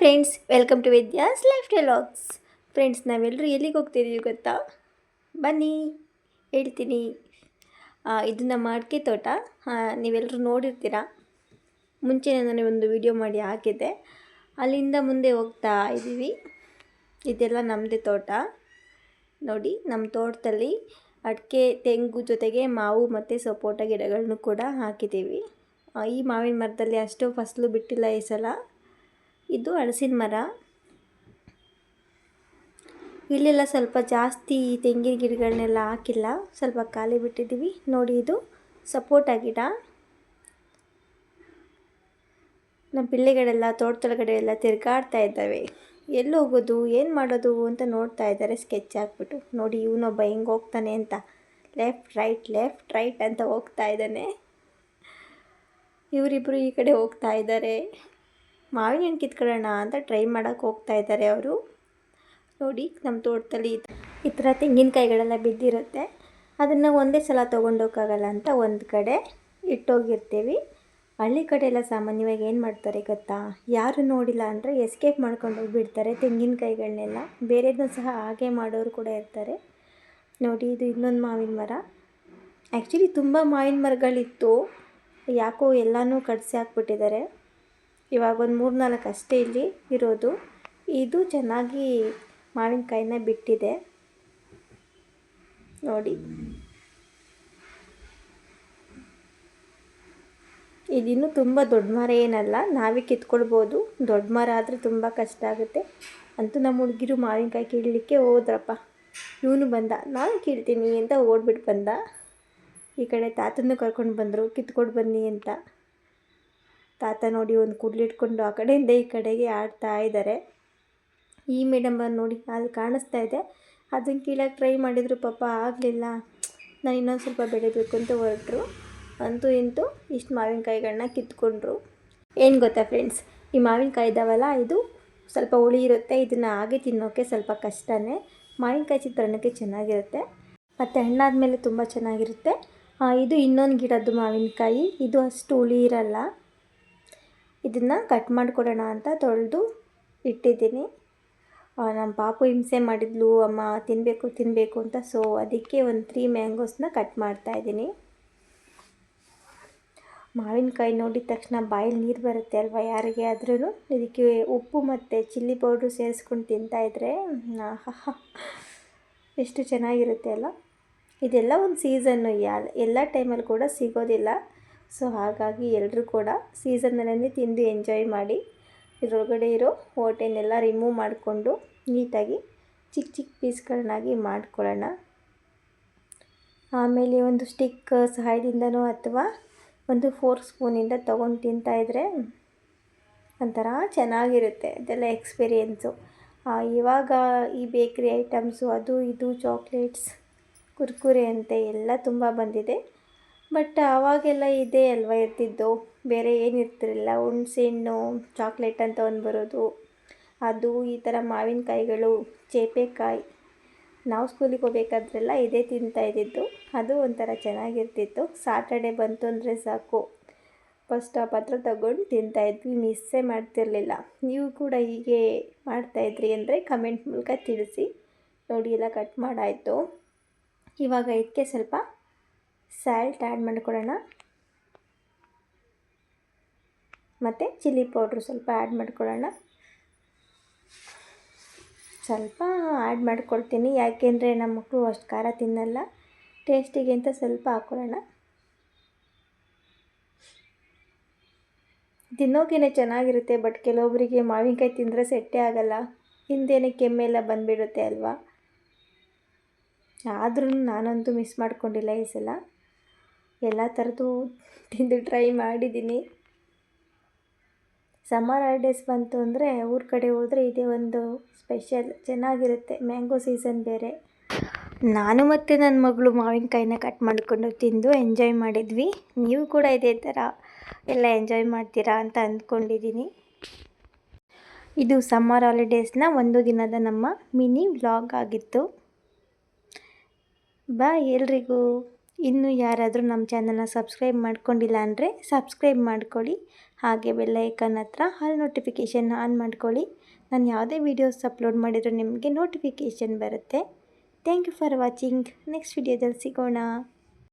Friends, welcome to Vidya's life dialogues. Friends, ನಾವೆಲ್ಲರೂ ಎಲ್ಲಿಗೆ ಹೋಗ್ತಿದ್ದೀವಿ ಗೊತ್ತಾ? ಬನ್ನಿ ಹೇಳ್ತೀನಿ. ಇದು ನಮ್ಮ ಅಡಿಕೆ ತೋಟ. ನೀವೆಲ್ಲರೂ ನೋಡಿರ್ತೀರ, ಮುಂಚೆ ನಾನು ಒಂದು ವಿಡಿಯೋ ಮಾಡಿ ಹಾಕಿದ್ದೆ. ಅಲ್ಲಿಂದ ಮುಂದೆ ಹೋಗ್ತಾ ಇದ್ದೀವಿ. ಇದೆಲ್ಲ ನಮ್ಮದೇ ತೋಟ. ನೋಡಿ, ನಮ್ಮ ತೋಟದಲ್ಲಿ ಅಡಿಕೆ, ತೆಂಗು ಜೊತೆಗೆ ಮಾವು ಮತ್ತು ಸಪೋಟ ಗಿಡಗಳನ್ನು ಕೂಡ ಹಾಕಿದ್ದೀವಿ. ಈ ಮಾವಿನ ಮರದಲ್ಲಿ ಅಷ್ಟು ಫಸಲು ಬಿಟ್ಟಿಲ್ಲ ಈ ಸಲ. ಇದು ಹಲಸಿನ ಮರ. ಇಲ್ಲೆಲ್ಲ ಸ್ವಲ್ಪ ಜಾಸ್ತಿ ತೆಂಗಿನ ಗಿಡಗಳನ್ನೆಲ್ಲ ಹಾಕಿಲ್ಲ, ಸ್ವಲ್ಪ ಖಾಲಿ ಬಿಟ್ಟಿದ್ದೀವಿ. ನೋಡಿ, ಇದು ಸಪೋಟ ಗಿಡ. ನಮ್ಮ ಪಿಳ್ಳೆಗಳೆಲ್ಲ ತೋಟದೊಳಗಡೆ ಎಲ್ಲ ತಿರುಗಾಡ್ತಾ ಇದ್ದಾವೆ. ಎಲ್ಲಿ ಹೋಗೋದು, ಏನು ಮಾಡೋದು ಅಂತ ನೋಡ್ತಾ ಇದ್ದಾರೆ ಸ್ಕೆಚ್ ಹಾಕ್ಬಿಟ್ಟು. ನೋಡಿ, ಇವನೊಬ್ಬ ಹೆಂಗೆ ಹೋಗ್ತಾನೆ ಅಂತ, ಲೆಫ್ಟ್ ರೈಟ್ ಅಂತ ಹೋಗ್ತಾ ಇದ್ದಾನೆ. ಇವರಿಬ್ಬರು ಈ ಕಡೆ ಹೋಗ್ತಾ ಇದ್ದಾರೆ. ಮಾವಿನ ಹಣ್ಣು ಕಿತ್ಕೊಳ್ಳೋಣ ಅಂತ ಟ್ರೈ ಮಾಡೋಕ್ಕೆ ಹೋಗ್ತಾ ಇದ್ದಾರೆ ಅವರು. ನೋಡಿ, ನಮ್ಮ ತೋಟದಲ್ಲಿ ಈ ಥರ ತೆಂಗಿನಕಾಯಿಗಳೆಲ್ಲ ಬಿದ್ದಿರುತ್ತೆ. ಅದನ್ನು ಒಂದೇ ಸಲ ತೊಗೊಂಡೋಗೋಕ್ಕಾಗಲ್ಲ ಅಂತ ಒಂದು ಕಡೆ ಇಟ್ಟೋಗಿರ್ತೀವಿ. ಹಳ್ಳಿ ಕಡೆ ಎಲ್ಲ ಸಾಮಾನ್ಯವಾಗಿ ಏನು ಮಾಡ್ತಾರೆ ಗೊತ್ತಾ? ಯಾರು ನೋಡಿಲ್ಲ ಅಂದರೆ ಎಸ್ಕೇಪ್ ಮಾಡ್ಕೊಂಡು ಹೋಗಿಬಿಡ್ತಾರೆ ತೆಂಗಿನಕಾಯಿಗಳನ್ನೆಲ್ಲ. ಬೇರೆದನ್ನು ಸಹ ಹಾಗೆ ಮಾಡೋರು ಕೂಡ ಇರ್ತಾರೆ. ನೋಡಿ, ಇದು ಇನ್ನೊಂದು ಮಾವಿನ ಮರ. ಆ್ಯಕ್ಚುಲಿ ತುಂಬ ಮಾವಿನ ಮರಗಳಿತ್ತು, ಯಾಕೋ ಎಲ್ಲನೂ ಕಡಿಸಿ ಹಾಕ್ಬಿಟ್ಟಿದ್ದಾರೆ. ಇವಾಗ ಒಂದು 3-4 ಅಷ್ಟೇ ಇಲ್ಲಿ ಇರೋದು. ಇದು ಚೆನ್ನಾಗಿ ಮಾವಿನಕಾಯಿನ ಬಿಟ್ಟಿದೆ. ನೋಡಿ, ಇದಿನ್ನೂ ತುಂಬ ದೊಡ್ಡ ಮರ ಏನಲ್ಲ, ನಾವೇ ಕಿತ್ಕೊಳ್ಬೋದು. ದೊಡ್ಡ ಮರ ಆದರೆ ತುಂಬ ಕಷ್ಟ ಆಗುತ್ತೆ. ಅಂತೂ ನಮ್ಮ ಹುಡುಗಿರು ಮಾವಿನಕಾಯಿ ಕೀಳಲಿಕ್ಕೆ ಹೋದ್ರಪ್ಪ. ಇವನು ಬಂದ, ನಾನು ಕೀಳ್ತೀನಿ ಅಂತ ಓಡ್ಬಿಟ್ಟು ಬಂದ. ಈ ಕಡೆ ತಾತನೂ ಕರ್ಕೊಂಡು ಬಂದರು, ಕಿತ್ಕೊಂಡು ಬನ್ನಿ ಅಂತ. ತಾತ ನೋಡಿ ಒಂದು ಕುಡ್ಲಿಟ್ಕೊಂಡು ಆ ಕಡೆಯಿಂದ ಈ ಕಡೆಗೆ ಆಡ್ತಾ ಇದ್ದಾರೆ. ಈ ಮೇಡಮ್ ನೋಡಿ, ಅಲ್ಲಿ ಕಾಣಿಸ್ತಾ ಇದೆ, ಅದನ್ನು ಕೀಳಕ್ಕೆ ಟ್ರೈ ಮಾಡಿದರು, ಪಾಪ ಆಗಲಿಲ್ಲ. ನಾನು ಇನ್ನೊಂದು ಸ್ವಲ್ಪ ಬೆಳಿಬೇಕು ಅಂತ ಹೊರಟರು. ಅಂತೂ ಇಂತೂ ಇಷ್ಟು ಮಾವಿನಕಾಯಿಗಳನ್ನ ಕಿತ್ಕೊಂಡ್ರು. ಏನು ಗೊತ್ತಾ ಫ್ರೆಂಡ್ಸ್, ಈ ಮಾವಿನಕಾಯಿ ಇದ್ದಾವಲ್ಲ, ಇದು ಸ್ವಲ್ಪ ಹುಳಿ ಇರುತ್ತೆ. ಇದನ್ನು ಹಾಗೆ ತಿನ್ನೋಕ್ಕೆ ಸ್ವಲ್ಪ ಕಷ್ಟನೇ. ಮಾವಿನಕಾಯಿ ಚಿತ್ರಾನ್ನಕ್ಕೆ ಚೆನ್ನಾಗಿರುತ್ತೆ, ಮತ್ತು ಹಣ್ಣಾದಮೇಲೆ ತುಂಬ ಚೆನ್ನಾಗಿರುತ್ತೆ. ಇದು ಇನ್ನೊಂದು ಗಿಡದ್ದು ಮಾವಿನಕಾಯಿ. ಇದು ಅಷ್ಟು ಹುಳಿ ಇರಲ್ಲ. ಇದನ್ನು ಕಟ್ ಮಾಡಿಕೊಡೋಣ ಅಂತ ತೊಳೆದು ಇಟ್ಟಿದ್ದೀನಿ. ನಮ್ಮ ಪಾಪು ಹಿಂಸೆ ಮಾಡಿದ್ಲು, ಅಮ್ಮ ತಿನ್ನಬೇಕು ಅಂತ. ಸೊ ಅದಕ್ಕೆ ಒಂದು 3 ಮ್ಯಾಂಗೋಸ್ನ ಕಟ್ ಮಾಡ್ತಾಯಿದ್ದೀನಿ. ಮಾವಿನಕಾಯಿ ನೋಡಿದ ತಕ್ಷಣ ಬಾಯಲ್ಲಿ ನೀರು ಬರುತ್ತೆ ಅಲ್ವಾ ಯಾರಿಗೆ ಆದ್ರೂ. ಇದಕ್ಕೆ ಉಪ್ಪು ಮತ್ತು ಚಿಲ್ಲಿ ಪೌಡ್ರು ಸೇರಿಸ್ಕೊಂಡು ತಿಂತಾಯಿದ್ರೆ ಎಷ್ಟು ಚೆನ್ನಾಗಿರುತ್ತೆ ಅಲ್ಲ. ಇದೆಲ್ಲ ಒಂದು ಸೀಸನ್ನು, ಎಲ್ಲ ಟೈಮಲ್ಲಿ ಕೂಡ ಸಿಗೋದಿಲ್ಲ. ಸೊ ಹಾಗಾಗಿ ಎಲ್ಲರೂ ಕೂಡ ಸೀಸನ್ನಲ್ಲೇ ತಿಂದು ಎಂಜಾಯ್ ಮಾಡಿ. ಇದರೊಳಗಡೆ ಇರೋ ಹೊಟ್ಟೆನೆಲ್ಲ ರಿಮೂವ್ ಮಾಡಿಕೊಂಡು ನೀಟಾಗಿ ಚಿಕ್ಕ ಪೀಸ್ಗಳನ್ನಾಗಿ ಮಾಡ್ಕೊಳ್ಳೋಣ. ಆಮೇಲೆ ಒಂದು ಸ್ಟಿಕ್ ಸಹಾಯದಿಂದನೋ ಅಥವಾ ಒಂದು ಫೋರ್ಕ್ ಸ್ಪೂನಿಂದ ತೊಗೊಂಡು ತಿಂತಾಯಿದ್ರೆ ಒಂಥರ ಚೆನ್ನಾಗಿರುತ್ತೆ. ಅದೆಲ್ಲ ಎಕ್ಸ್ಪೀರಿಯೆನ್ಸು. ಇವಾಗ ಈ ಬೇಕ್ರಿ ಐಟಮ್ಸು, ಅದು ಇದು ಚಾಕ್ಲೇಟ್ಸ್, ಕುರ್ಕುರೆ ಅಂತೆ ಎಲ್ಲ ತುಂಬ ಬಂದಿದೆ. ಬಟ್ ಆವಾಗೆಲ್ಲ ಇದೇ ಅಲ್ವಾ ಇರ್ತಿದ್ದು, ಬೇರೆ ಏನು ಇರ್ತಿರಲಿಲ್ಲ. ಹುಣಸೆಹಣ್ಣು ಚಾಕ್ಲೇಟ್ ಅಂತ ಒಂದು ಬರೋದು, ಅದು ಈ ಥರ ಮಾವಿನಕಾಯಿಗಳು, ಚೇಪೆಕಾಯಿ. ನಾವು ಸ್ಕೂಲಿಗೆ ಹೋಗ್ಬೇಕಾದ್ರೆಲ್ಲ ಇದೇ ತಿಂತಾಯಿದ್ದಿದ್ದು. ಅದು ಒಂಥರ ಚೆನ್ನಾಗಿರ್ತಿತ್ತು. ಸಾಟರ್ಡೆ ಬಂತು ಅಂದರೆ ಸಾಕು, ಬಸ್ ಸ್ಟಾಪ್ ಹತ್ರ ತಗೊಂಡು ತಿಂತಾಯಿದ್ವಿ, ಮಿಸ್ಸೇ ಮಾಡ್ತಿರಲಿಲ್ಲ. ನೀವು ಕೂಡ ಹೀಗೆ ಮಾಡ್ತಾಯಿದ್ರಿ ಅಂದರೆ ಕಮೆಂಟ್ ಮೂಲಕ ತಿಳಿಸಿ. ನೋಡಿ, ಎಲ್ಲ ಕಟ್ ಮಾಡಾಯಿತು. ಇವಾಗ ಇದಕ್ಕೆ ಸ್ವಲ್ಪ ಸಾಲ್ಟ್ ಆ್ಯಡ್ ಮಾಡ್ಕೊಳ್ಳೋಣ, ಮತ್ತು ಚಿಲ್ಲಿ ಪೌಡ್ರು ಸ್ವಲ್ಪ ಆ್ಯಡ್ ಮಾಡ್ಕೊಳ್ಳೋಣ. ಸ್ವಲ್ಪ ಆ್ಯಡ್ ಮಾಡ್ಕೊಳ್ತೀನಿ, ಯಾಕೆಂದರೆ ನಮ್ಮ ಮಕ್ಕಳು ಅಷ್ಟು ಖಾರ ತಿನ್ನಲ್ಲ. ಟೇಸ್ಟಿಗೆ ಅಂತ ಸ್ವಲ್ಪ ಹಾಕ್ಕೊಳ್ಳೋಣ. ತಿನ್ನೋಕೇನೆ ಚೆನ್ನಾಗಿರುತ್ತೆ, ಬಟ್ ಕೆಲವೊಬ್ಬರಿಗೆ ಮಾವಿನಕಾಯಿ ತಿಂದರೆ ಸೆಟ್ಟೇ ಆಗಲ್ಲ. ಹಿಂದೇನೆ ಕೆಮ್ಮೆಲ್ಲ ಬಂದುಬಿಡುತ್ತೆ ಅಲ್ವಾ. ಆದ್ರೂ ನಾನಂತೂ ಮಿಸ್ ಮಾಡ್ಕೊಂಡಿಲ್ಲ ಈ ಸಲ. ಎಲ್ಲ ಥರದ್ದು ತಿಂದು ಟ್ರೈ ಮಾಡಿದ್ದೀನಿ. ಸಮ್ಮರ್ ಹಾಲಿಡೇಸ್ ಬಂತು ಅಂದರೆ ಊರ ಕಡೆ ಹೋದರೆ ಇದೇ ಒಂದು ಸ್ಪೆಷಲ್, ಚೆನ್ನಾಗಿರುತ್ತೆ. ಮ್ಯಾಂಗೋ ಸೀಸನ್ ಬೇರೆ. ನಾನು ಮತ್ತು ನನ್ನ ಮಗಳು ಮಾವಿನಕಾಯಿನ ಕಟ್ ಮಾಡಿಕೊಂಡು ತಿಂದು ಎಂಜಾಯ್ ಮಾಡಿದ್ವಿ. ನೀವು ಕೂಡ ಇದೇ ಥರ ಎಲ್ಲ ಎಂಜಾಯ್ ಮಾಡ್ತೀರಾ ಅಂತ ಅಂದ್ಕೊಂಡಿದ್ದೀನಿ. ಇದು ಸಮ್ಮರ್ ಹಾಲಿಡೇಸ್ನ ಒಂದು ದಿನದ ನಮ್ಮ ಮಿನಿ ವ್ಲಾಗ್ ಆಗಿತ್ತು. ಬಾಯ್ ಎಲ್ರಿಗೂ. ಇನ್ನು ಯಾರಾದರೂ ನಮ್ಮ ಚಾನಲ್ನ ಸಬ್ಸ್ಕ್ರೈಬ್ ಮಾಡ್ಕೊಂಡಿಲ್ಲ ಅಂದರೆ ಸಬ್ಸ್ಕ್ರೈಬ್ ಮಾಡ್ಕೊಳ್ಳಿ. ಹಾಗೆ ಬೆಲ್ ಐಕಾನ್ ಹತ್ರ ಆಲ್ ನೋಟಿಫಿಕೇಷನ್ ಆನ್ ಮಾಡ್ಕೊಳ್ಳಿ. ನಾನು ಯಾವುದೇ ವೀಡಿಯೋಸ್ ಅಪ್ಲೋಡ್ ಮಾಡಿದರೂ ನಿಮಗೆ ನೋಟಿಫಿಕೇಷನ್ ಬರುತ್ತೆ. Thank you for watching. Next ವಿಡಿಯೋದಲ್ಲಿ ಸಿಗೋಣ.